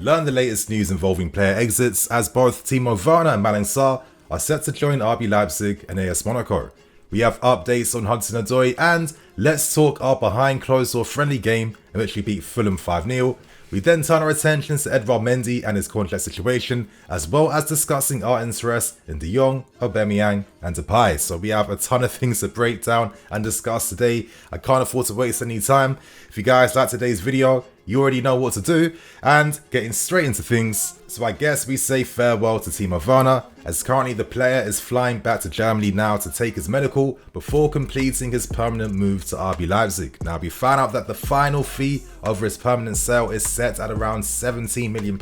learn the latest news involving player exits as both Timo Werner and Malang Sarr are set to join RB Leipzig and AS Monaco. We have updates on Hudson-Odoi, and let's talk our behind closed door friendly game in which we beat Fulham 5-0. We then turn our attentions to Edouard Mendy and his contract situation, as well as discussing our interest in De Jong, Aubameyang and DEPAY. So we have a ton of things to break down and discuss today. I can't afford to waste any time. If you guys like today's video, you already know what to do, and getting straight into things. So I guess we say farewell to Timo Werner, as currently the player is flying back to Germany now to take his medical before completing his permanent move to RB Leipzig. Now we found out that the final fee over his permanent sale is set at around £17 million,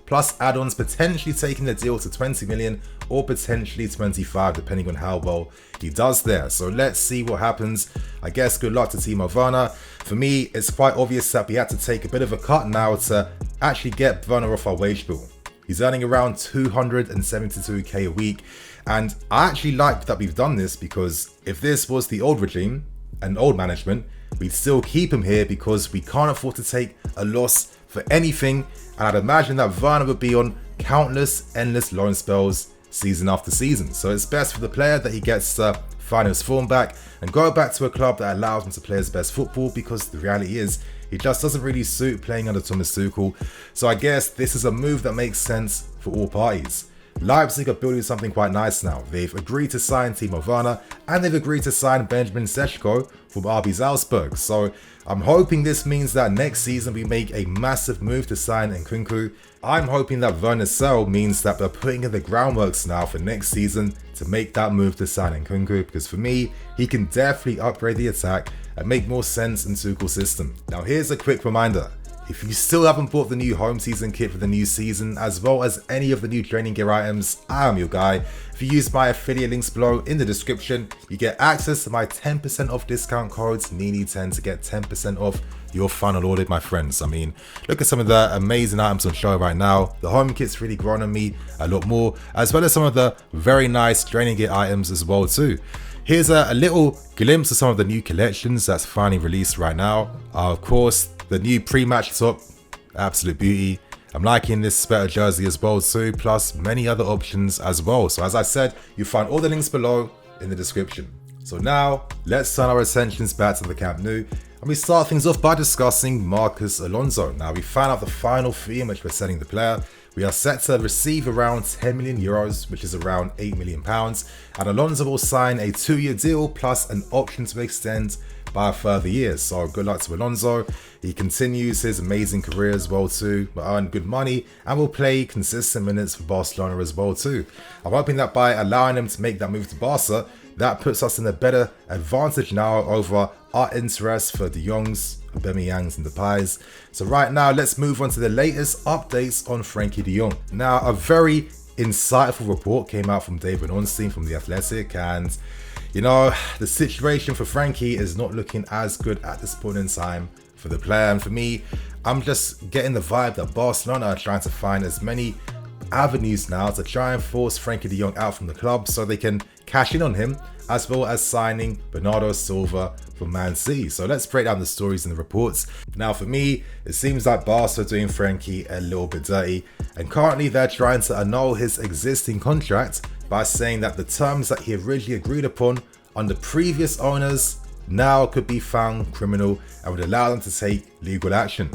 plus add-ons potentially taking the deal to 20 million or potentially 25 depending on how well he does there. So let's see what happens. I guess good luck to Timo Werner. For me, it's quite obvious that we had to take a bit of a cut now to actually get Werner off our wage bill. He's earning around 272k a week, and I actually like that we've done this, because if this was the old regime and old management, we'd still keep him here because we can't afford to take a loss for anything, and I'd imagine that Werner would be on countless endless loan spells season after season. So it's best for the player that he gets to find his form back and go back to a club that allows him to play his best football, because the reality is he just doesn't really suit playing under Thomas Tuchel. So I guess this is a move that makes sense for all parties. Leipzig are building something quite nice now. They've agreed to sign Timo Werner, and they've agreed to sign Benjamin Sesko from RB Salzburg. So I'm hoping this means that next season we make a massive move to sign Nkunku. I'm hoping that Werner's sale means that we're putting in the groundworks now for next season to make that move to sign Nkunku, because for me, he can definitely upgrade the attack and make more sense in Tuchel's system. Now here's a quick reminder. If you still haven't bought the new home season kit for the new season, as well as any of the new training gear items, I am your guy. If you use my affiliate links below in the description, you get access to my 10% off discount codes, NINI10, to get 10% off your final order, my friends. I mean, look at some of the amazing items on show right now. The home kit's really grown on me a lot more, as well as some of the very nice training gear items as well too. Here's a little glimpse of some of the new collections that's finally released right now. Of course, the new pre-match top, absolute beauty. I'm liking this sweater jersey as well too, plus many other options as well. So as I said, you find all the links below in the description. So now, let's turn our attentions back to the Camp Nou, and we start things off by discussing Marcos Alonso. Now we found out the final fee in which we're selling the player. We are set to receive around 10 million euros, which is around £8 million, and Alonso will sign a 2-year deal plus an option to extend by a further year. So good luck to Alonso. He continues his amazing career as well too, but earn good money and will play consistent minutes for Barcelona as well too. I'm hoping that by allowing him to make that move to Barca, that puts us in a better advantage now over our interest for De Jongs, Aubameyangs and DEPAYs. So right now, let's move on to the latest updates on Frenkie De Jong. Now, a very insightful report came out from David Ornstein from The Athletic, and you know, the situation for Frenkie is not looking as good at this point in time for the player. And for me, I'm just getting the vibe that Barcelona are trying to find as many avenues now to try and force Frenkie De Jong out from the club so they can cash in on him, as well as signing Bernardo Silva from Man City. So let's break down the stories and the reports. Now for me, it seems like Barca are doing Frenkie a little bit dirty, and currently they're trying to annul his existing contract by saying that the terms that he originally agreed upon under previous owners now could be found criminal and would allow them to take legal action.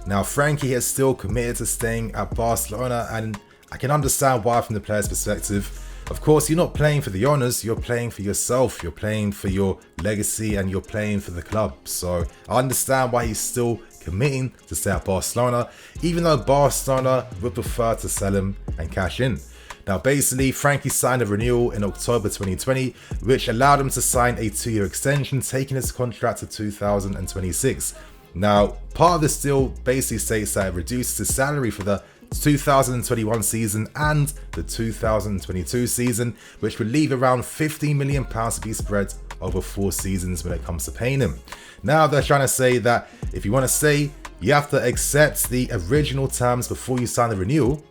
Now Frenkie is still committed to staying at Barcelona, and I can understand why from the player's perspective. Of course, you're not playing for the owners, you're playing for yourself, you're playing for your legacy, and you're playing for the club. So I understand why he's still committing to stay at Barcelona, even though Barcelona would prefer to sell him and cash in. Now basically, Frenkie signed a renewal in October 2020, which allowed him to sign a 2-year extension, taking his contract to 2026. Now, part of this deal basically states that it reduces his salary for the 2021 season and the 2022 season, which would leave around £15 million to be spread over 4 seasons when it comes to paying him. Now they're trying to say that if you want to stay, you have to accept the original terms before you sign the renewal,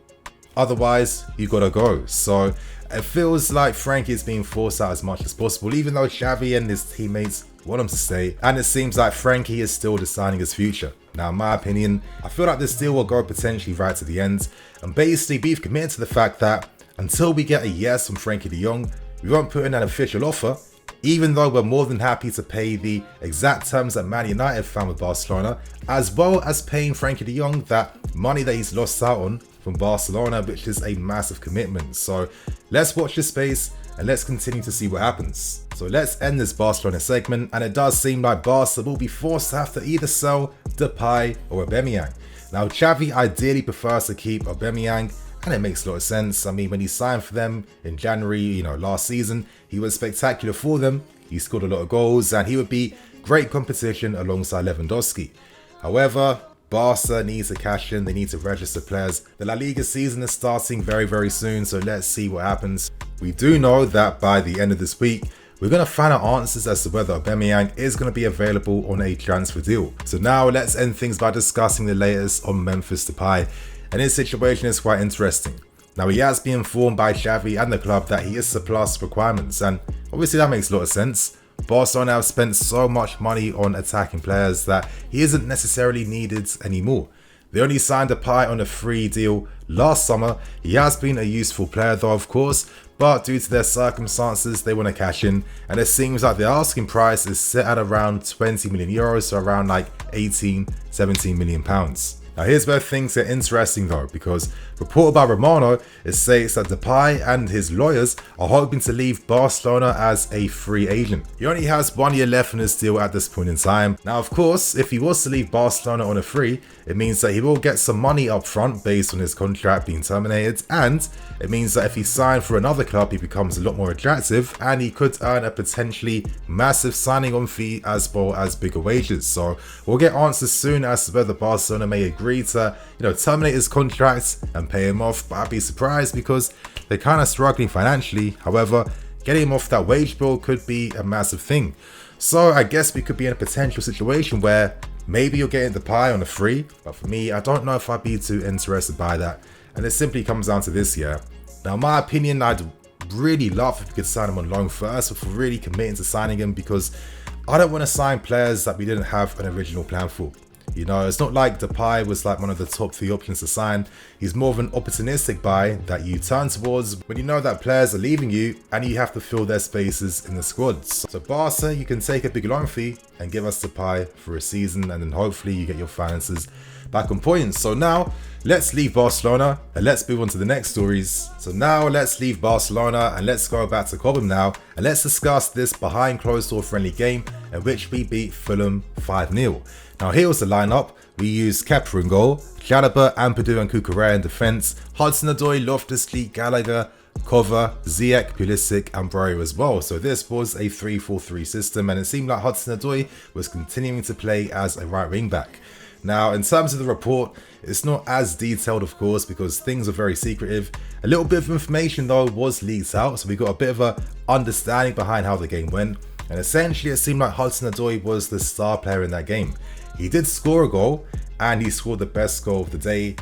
otherwise you gotta go. So it feels like Frenkie is being forced out as much as possible, even though Xavi and his teammates want him to stay, and it seems like Frenkie is still deciding his future. Now, in my opinion, I feel like this deal will go potentially right to the end, and basically we've committed to the fact that until we get a yes from Frenkie De Jong, we won't put in an official offer, even though we're more than happy to pay the exact terms that Man United found with Barcelona, as well as paying Frenkie De Jong that money that he's lost out on from Barcelona, which is a massive commitment. So let's watch this space and let's continue to see what happens. So let's end this Barcelona segment, and it does seem like Barca will be forced to have to either sell DEPAY or Aubameyang. Now, Xavi ideally prefers to keep Aubameyang, and it makes a lot of sense. I mean, when he signed for them in January, last season, he was spectacular for them. He scored a lot of goals, and he would be great competition alongside Lewandowski. However, Barca needs to cash in. They need to register players. The La Liga season is starting very, very soon, so let's see what happens. We do know that by the end of this week, we're going to find out answers as to whether Aubameyang is going to be available on a transfer deal. So now let's end things by discussing the latest on Memphis Depay, and his situation is quite interesting. Now, he has been informed by Xavi and the club that he is surplus requirements, and obviously that makes a lot of sense. Barcelona have spent so much money on attacking players that he isn't necessarily needed anymore. They only signed Depay on a free deal last summer. He has been a useful player though, of course, but due to their circumstances, they want to cash in, and it seems like the asking price is set at around 20 million euros, so around like 17 million pounds. Now, here's where things get interesting though, because reported by Romano, it states that Depay and his lawyers are hoping to leave Barcelona as a free agent. He only has 1 year left in his deal at this point in time. Now, of course, if he was to leave Barcelona on a free, it means that he will get some money up front based on his contract being terminated, and it means that if he signed for another club, he becomes a lot more attractive, and he could earn a potentially massive signing on fee as well as bigger wages. So we'll get answers soon as to whether Barcelona may agree to terminate his contract and pay him off, but I'd be surprised because they're kind of struggling financially. However, getting him off that wage bill could be a massive thing. So I guess we could be in a potential situation where maybe you're getting Depay on a free, but for me, I don't know if I'd be too interested by that. And it simply comes down to this here. Now, in my opinion, I'd really love if we could sign him on loan first before really committing to signing him, because I don't want to sign players that we didn't have an original plan for. It's not like Depay was like one of the top 3 options to sign. He's more of an opportunistic buy that you turn towards when you know that players are leaving you and you have to fill their spaces in the squads. So Barca, you can take a big loan fee and give us Depay for a season, and then hopefully you get your finances back on point. So now let's leave Barcelona and let's move on to the next stories. So now let's leave Barcelona and let's go back to Cobham now, and let's discuss this behind closed door friendly game in which we beat Fulham 5-0. Now, here was the lineup. We used Kepa in goal, Chalobah, Ampadu and Cucurella in defence, Hudson-Odoi, Loftus-Cheek, Gallagher, Kova, Ziyech, Pulisic and Breuer as well. So this was a 3-4-3 system, and it seemed like Hudson-Odoi was continuing to play as a right wing back. Now, in terms of the report, it's not as detailed, of course, because things are very secretive. A little bit of information though was leaked out, so we got a bit of a understanding behind how the game went. And essentially, it seemed like Hudson-Odoi was the star player in that game. He did score a goal, and he scored the best goal of the day.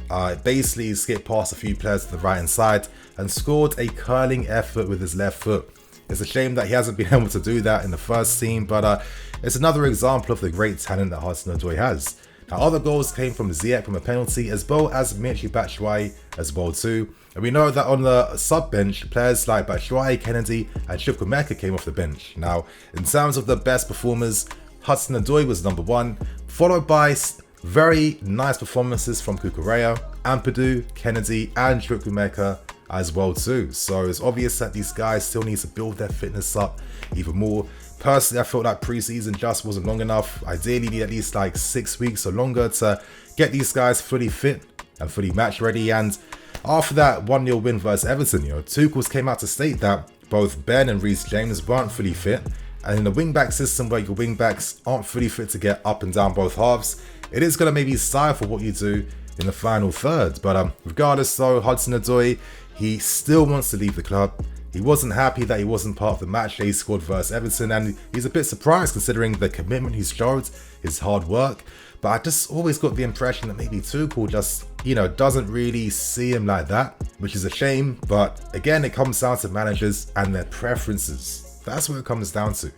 Basically, he skipped past a few players to the right hand side and scored a curling effort with his left foot. It's a shame that he hasn't been able to do that in the first team, but it's another example of the great talent that Hudson-Odoi has. Now, other goals came from Ziyech from a penalty, as well as Michy Batshuayi as well too. And we know that on the sub bench, players like Batshuayi, Kennedy and Chukwuemeka came off the bench. Now, in terms of the best performers, Hudson-Odoi was number 1, followed by very nice performances from Cucurella, Ampadu, Kennedy and Chukwuemeka as well too. So it's obvious that these guys still need to build their fitness up even more. Personally, I felt like pre-season just wasn't long enough. Ideally, need at least like 6 weeks or longer to get these guys fully fit and fully match ready. And after that 1-0 win versus Everton, Tuchel came out to state that both Ben and Reece James weren't fully fit. And in the wing-back system where your wing-backs aren't fully fit to get up and down both halves, it is going to maybe stifle what you do in the final third. But regardless though, Hudson-Odoi, he still wants to leave the club. He wasn't happy that he wasn't part of the match that he scored versus Everton, and he's a bit surprised considering the commitment he's showed, his hard work. But I just always got the impression that maybe Tuchel just, doesn't really see him like that, which is a shame. But again, it comes down to managers and their preferences. That's what it comes down to.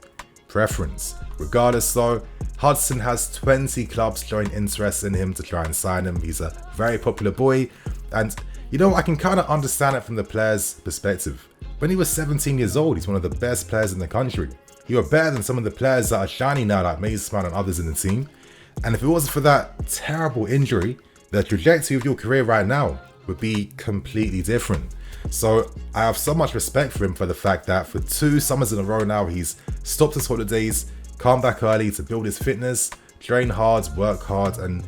preference. Regardless though, Hudson has 20 clubs showing interest in him to try and sign him. He's a very popular boy, and you know, I can kind of understand it from the player's perspective. When he was 17 years old, he's one of the best players in the country. He was better than some of the players that are shining now, like Mason and others in the team. And if it wasn't for that terrible injury, the trajectory of your career right now would be completely different. So I have so much respect for him for the fact that for 2 summers in a row now, he's stopped his holidays, come back early to build his fitness, train hard, work hard, and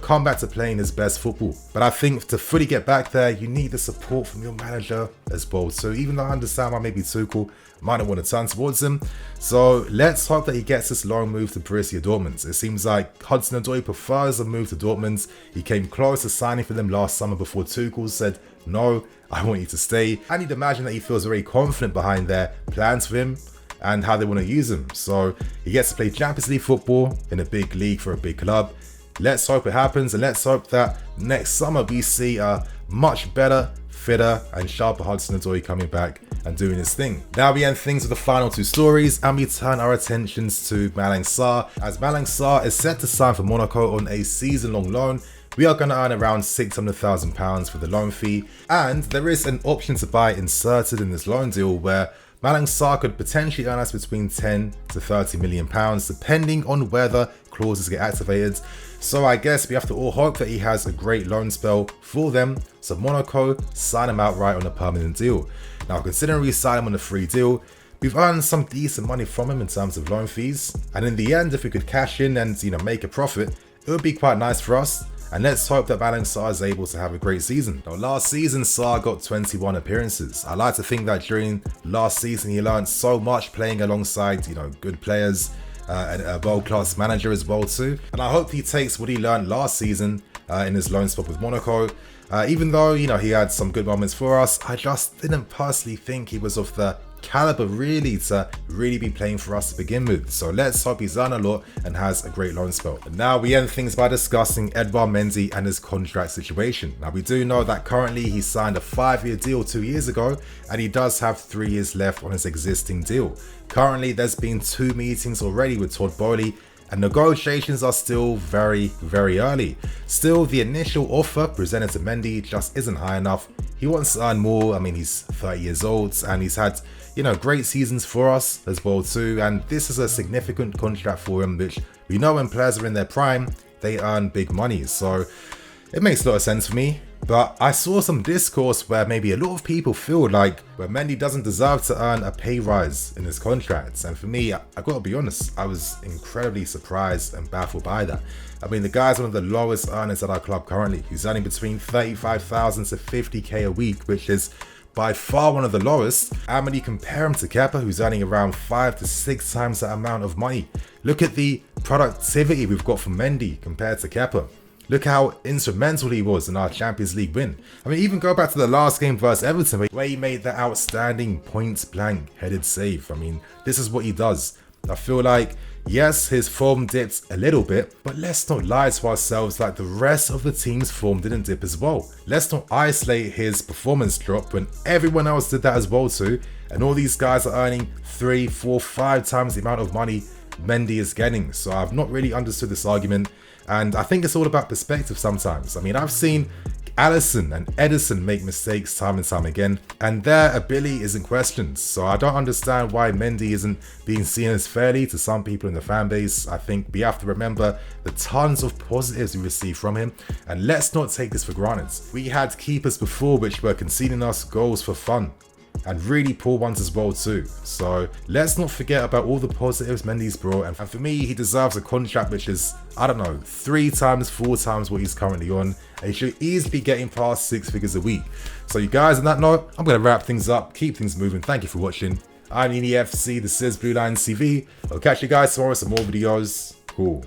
come back to playing his best football. But I think to fully get back there, you need the support from your manager as well. So even though I understand why maybe Tuchel might not want to turn towards him, so let's hope that he gets this loan move to Borussia Dortmund. It seems like Hudson-Odoi prefers a move to Dortmund. He came close to signing for them last summer before Tuchel said, "No, I want you to stay." And you'd imagine that he feels very confident behind their plans for him and how they want to use him. So he gets to play Champions League football in a big league for a big club. Let's hope it happens, and let's hope that next summer we see a much better, fitter and sharper Hudson-Odoi coming back and doing his thing. Now we end things with the final 2 stories, and we turn our attentions to Malang Sarr. As Malang Sarr is set to sign for Monaco on a season-long loan, we are going to earn around £600,000 for the loan fee, and there is an option to buy inserted in this loan deal where Malang Sarr could potentially earn us between £10 to £30 million, depending on whether clauses get activated. So I guess we have to all hope that he has a great loan spell for them, so Monaco sign him outright on a permanent deal. Now, considering we sign him on a free deal, we've earned some decent money from him in terms of loan fees, and in the end, if we could cash in and make a profit, it would be quite nice for us. And let's hope that Malang Sarr is able to have a great season. Now, last season, Sarr got 21 appearances. I like to think that during last season, he learned so much playing alongside, good players and a world-class manager as well too. And I hope he takes what he learned last season in his loan spot with Monaco. Even though, he had some good moments for us, I just didn't personally think he was of the caliber to really be playing for us to begin with. So let's hope he's done a lot and has a great loan spell. And now we end things by discussing Edouard Mendy and his contract situation. Now we do know that currently he signed a 5-year deal 2 years ago, and he does have 3 years left on his existing deal. Currently there's been 2 meetings already with Todd Boehly, and negotiations are still very, very early. Still, the initial offer presented to Mendy just isn't high enough. He wants to earn more. I mean, he's 30 years old and he's had, great seasons for us as well too. And this is a significant contract for him, which we know when players are in their prime, they earn big money. So it makes a lot of sense for me. But I saw some discourse where maybe a lot of people feel like Mendy doesn't deserve to earn a pay rise in his contracts. And for me, I gotta be honest, I was incredibly surprised and baffled by that. I mean, the guy's one of the lowest earners at our club currently. He's earning between 35,000 to 50k a week, which is by far one of the lowest. And when you compare him to Kepa, who's earning around 5 to 6 times that amount of money, look at the productivity we've got from Mendy compared to Kepa. Look how instrumental he was in our Champions League win. I mean, even go back to the last game versus Everton, where he made that outstanding point-blank headed save. I mean, this is what he does. I feel like, yes, his form dipped a little bit, but let's not lie to ourselves like the rest of the team's form didn't dip as well. Let's not isolate his performance drop when everyone else did that as well too, and all these guys are earning 3, 4, 5 times the amount of money Mendy is getting. So I've not really understood this argument, and I think it's all about perspective sometimes. I mean, I've seen Alisson and Edison make mistakes time and time again, and their ability isn't questioned. So I don't understand why Mendy isn't being seen as fairly to some people in the fan base. I think we have to remember the tons of positives we receive from him, and let's not take this for granted. We had keepers before which were conceding us goals for fun, and really poor ones as well too. So let's not forget about all the positives Mendy's brought, and for me, he deserves a contract which is, I don't know, 3 times, 4 times what he's currently on, and he should easily be getting past 6 figures a week. So you guys, on that note, I'm going to wrap things up, keep things moving. Thank you for watching. I'm EFC, this is BlueLionsTV. I'll catch you guys tomorrow with some more videos. Cool.